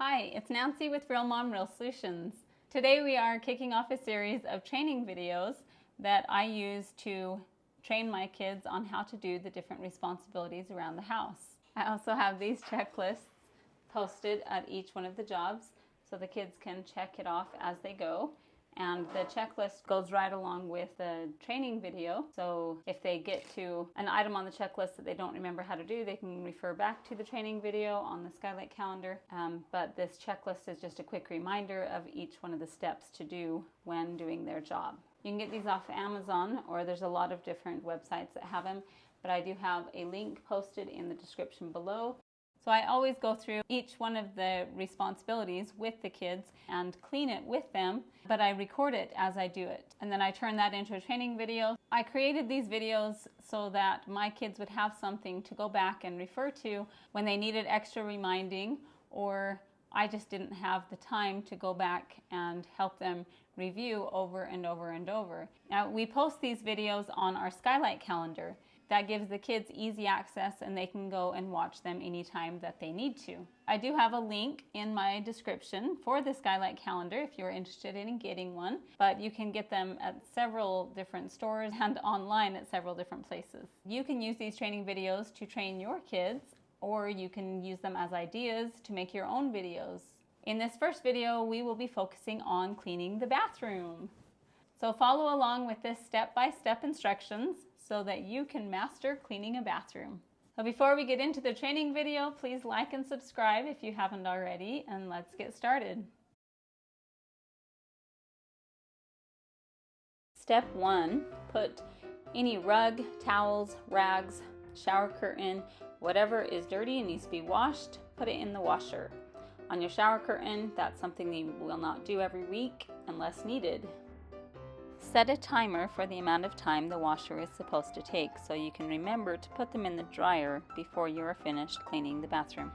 Hi, it's Nancy with Real Mom Real Solutions. Today we are kicking off a series of training videos that I use to train my kids on how to do the different responsibilities around the house. I also have these checklists posted at each one of the jobs so the kids can check it off as they go. And the checklist goes right along with the training video. So if they get to an item on the checklist that they don't remember how to do, they can refer back to the training video on the skylight calendar. But this checklist is just a quick reminder of each one of the steps to do when doing their job. You can get these off Amazon, or there's a lot of different websites that have them, but I do have a link posted in the description below. So I always go through each one of the responsibilities with the kids and clean it with them, but I record it as I do it. And then I turn that into a training video. I created these videos so that my kids would have something to go back and refer to when they needed extra reminding, or I just didn't have the time to go back and help them review over and over and over. Now, we post these videos on our skylight calendar. That gives the kids easy access and they can go and watch them anytime that they need to. I do have a link in my description for the skylight calendar if you're interested in getting one, but you can get them at several different stores and online at several different places. You can use these training videos to train your kids, or you can use them as ideas to make your own videos. In this first video, we will be focusing on cleaning the bathroom. So follow along with this step-by-step instructions so that you can master cleaning a bathroom. But before we get into the training video, please like and subscribe if you haven't already, and let's get started. Step 1, put any rug, towels, rags, shower curtain, whatever is dirty and needs to be washed, put it in the washer. On your shower curtain, that's something that you will not do every week unless needed. Set a timer for the amount of time the washer is supposed to take so you can remember to put them in the dryer before you are finished cleaning the bathroom.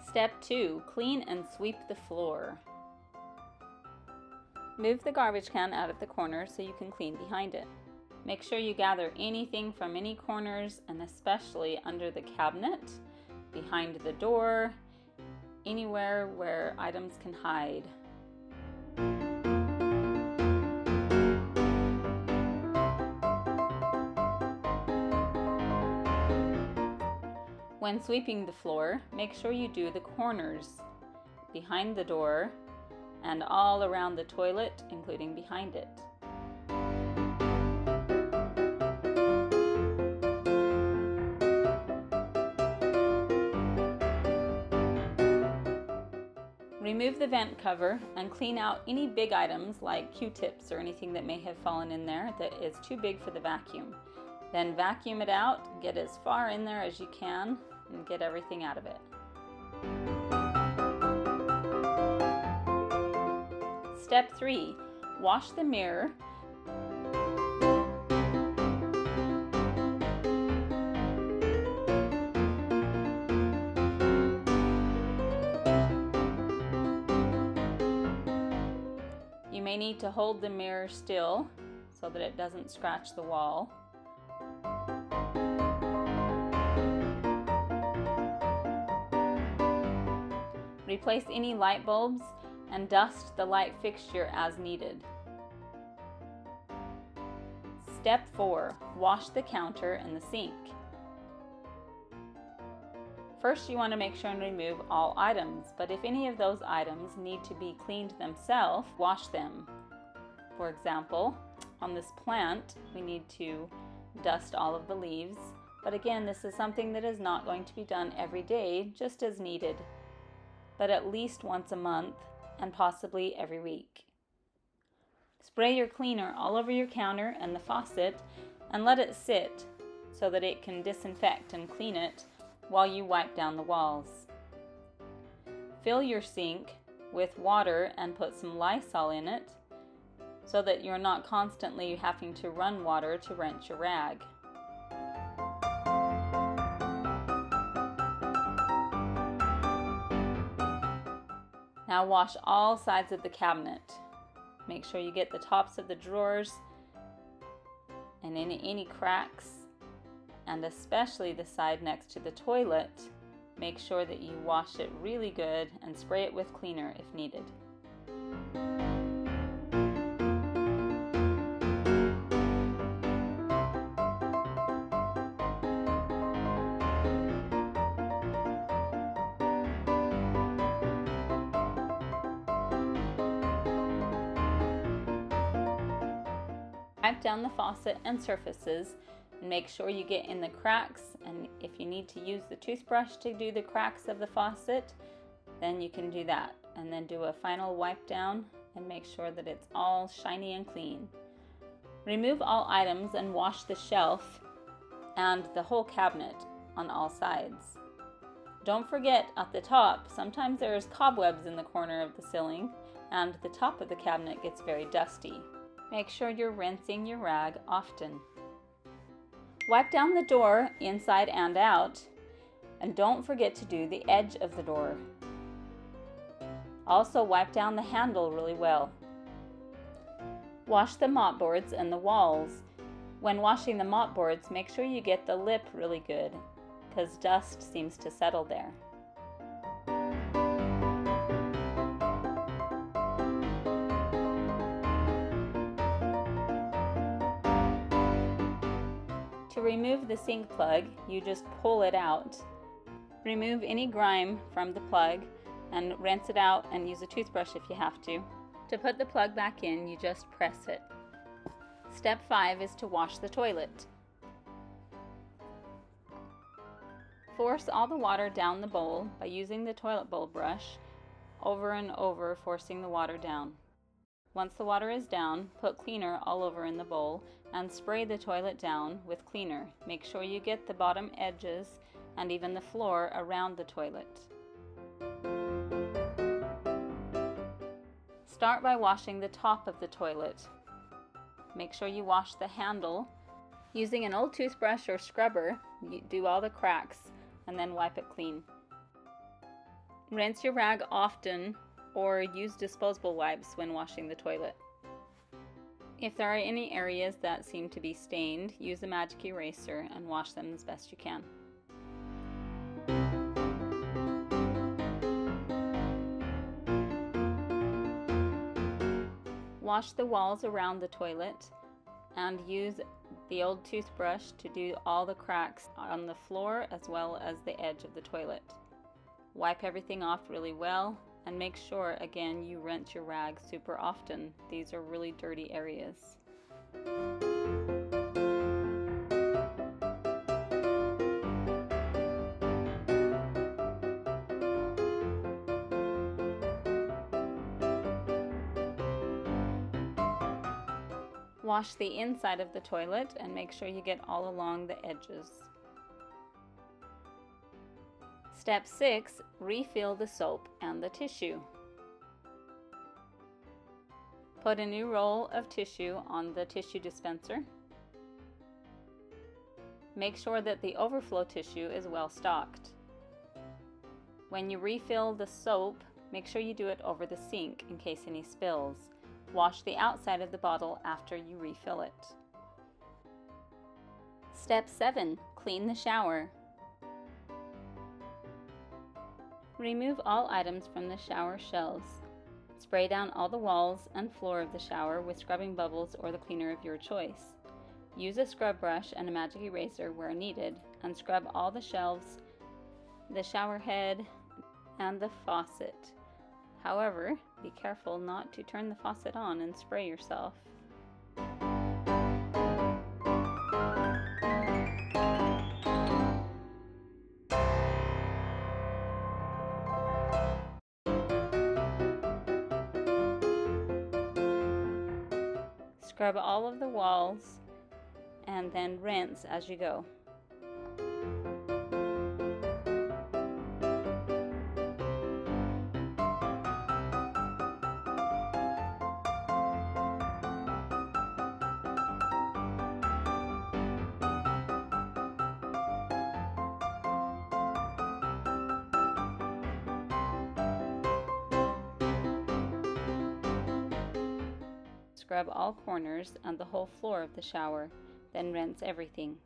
Step 2, clean and sweep the floor. Move the garbage can out of the corner so you can clean behind it. Make sure you gather anything from any corners, and especially under the cabinet, behind the door, anywhere where items can hide. When sweeping the floor, make sure you do the corners, behind the door, and all around the toilet, including behind it. Remove the vent cover and clean out any big items like Q-tips or anything that may have fallen in there that is too big for the vacuum. Then vacuum it out, get as far in there as you can, and get everything out of it. Step 3, wash the mirror. You may need to hold the mirror still so that it doesn't scratch the wall. Replace any light bulbs and dust the light fixture as needed. Step 4, wash the counter and the sink. First, you want to make sure and remove all items, but if any of those items need to be cleaned themselves, wash them. For example, on this plant, we need to dust all of the leaves, but again, this is something that is not going to be done every day, just as needed, but at least once a month and possibly every week. Spray your cleaner all over your counter and the faucet and let it sit so that it can disinfect and clean it while you wipe down the walls. Fill your sink with water and put some Lysol in it so that you're not constantly having to run water to rinse your rag. Now wash all sides of the cabinet. Make sure you get the tops of the drawers and any cracks, and especially the side next to the toilet make sure that you wash it really good and spray it with cleaner if needed. Wipe down the faucet and surfaces and make sure you get in the cracks, and if you need to use the toothbrush to do the cracks of the faucet, then you can do that, and then do a final wipe down and make sure that it's all shiny and clean. Remove all items and wash the shelf and the whole cabinet on all sides. Don't forget at the top, sometimes there's cobwebs in the corner of the ceiling and the top of the cabinet gets very dusty. Make sure you're rinsing your rag often. Wipe down the door inside and out, and don't forget to do the edge of the door. Also wipe down the handle really well. Wash the mop boards and the walls. When washing the mop boards, make sure you get the lip really good, because dust seems to settle there. To remove the sink plug, you just pull it out. Remove any grime from the plug and rinse it out and use a toothbrush if you have to. To put the plug back in, you just press it. Step 5 is to wash the toilet. Force all the water down the bowl by using the toilet bowl brush over and over, forcing the water down. Once the water is down, put cleaner all over in the bowl and spray the toilet down with cleaner. Make sure you get the bottom edges and even the floor around the toilet. Start by washing the top of the toilet. Make sure you wash the handle. Using an old toothbrush or scrubber, you do all the cracks and then wipe it clean. Rinse your rag often or use disposable wipes when washing the toilet. If there are any areas that seem to be stained, use a magic eraser and wash them as best you can. Wash the walls around the toilet and use the old toothbrush to do all the cracks on the floor as well as the edge of the toilet. Wipe everything off really well and make sure again you rinse your rag super often. These are really dirty areas. Wash the inside of the toilet and make sure you get all along the edges. Step 6, refill the soap and the tissue. Put a new roll of tissue on the tissue dispenser. Make sure that the overflow tissue is well stocked. When you refill the soap, make sure you do it over the sink in case any spills. Wash the outside of the bottle after you refill it. Step 7, clean the shower. Remove all items from the shower shelves. Spray down all the walls and floor of the shower with scrubbing bubbles or the cleaner of your choice. Use a scrub brush and a magic eraser where needed and scrub all the shelves, the shower head, and the faucet. However, be careful not to turn the faucet on and spray yourself. Scrub all of the walls and then rinse as you go. Scrub all corners and the whole floor of the shower, then rinse everything.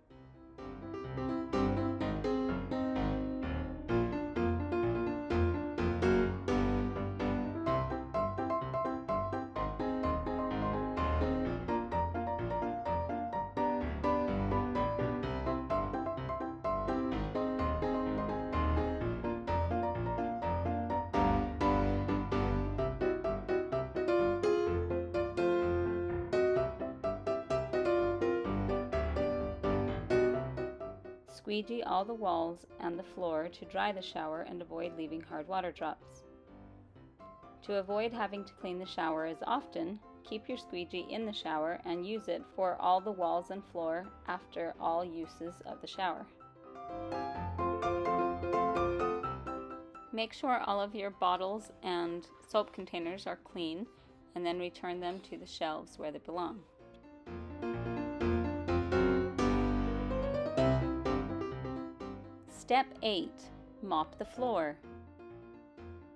Squeegee all the walls and the floor to dry the shower and avoid leaving hard water drops. To avoid having to clean the shower as often, keep your squeegee in the shower and use it for all the walls and floor after all uses of the shower. Make sure all of your bottles and soap containers are clean and then return them to the shelves where they belong. Step 8. Mop the floor.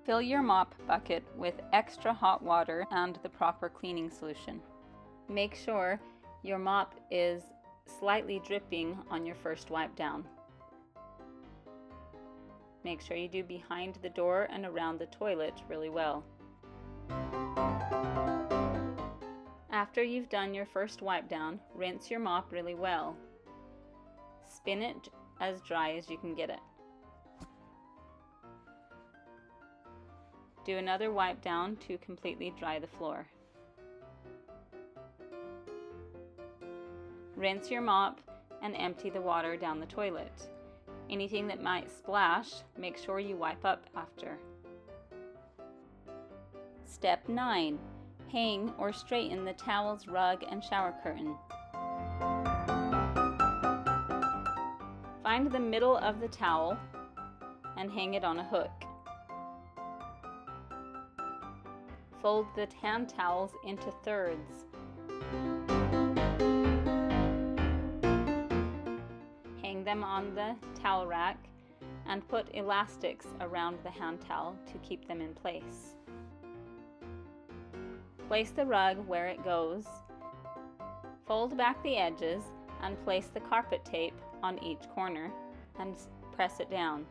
Fill your mop bucket with extra hot water and the proper cleaning solution. Make sure your mop is slightly dripping on your first wipe down. Make sure you do behind the door and around the toilet really well. After you've done your first wipe down, rinse your mop really well. Spin it as dry as you can get it. Do another wipe down to completely dry the floor. Rinse your mop and empty the water down the toilet. Anything that might splash, make sure you wipe up after. Step 9. Hang or straighten the towels, rug, and shower curtain. Find the middle of the towel and hang it on a hook. Fold the hand towels into thirds. Hang them on the towel rack and put elastics around the hand towel to keep them in place. Place the rug where it goes. Fold back the edges and place the carpet tape on each corner and press it down.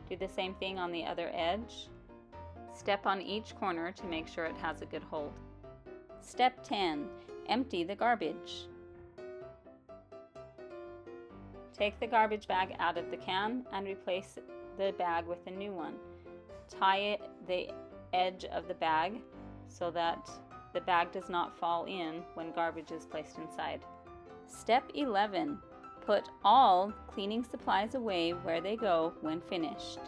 Do the same thing on the other edge. Step on each corner to make sure it has a good hold. Step 10. Empty the garbage. Take the garbage bag out of the can and replace the bag with a new one. Tie the edge of the bag so that the bag does not fall in when garbage is placed inside. Step 11. Put all cleaning supplies away where they go when finished.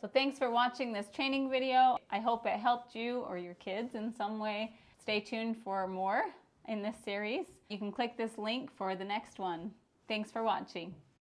So thanks for watching this training video. I hope it helped you or your kids in some way. Stay tuned for more in this series. You can click this link for the next one. Thanks for watching.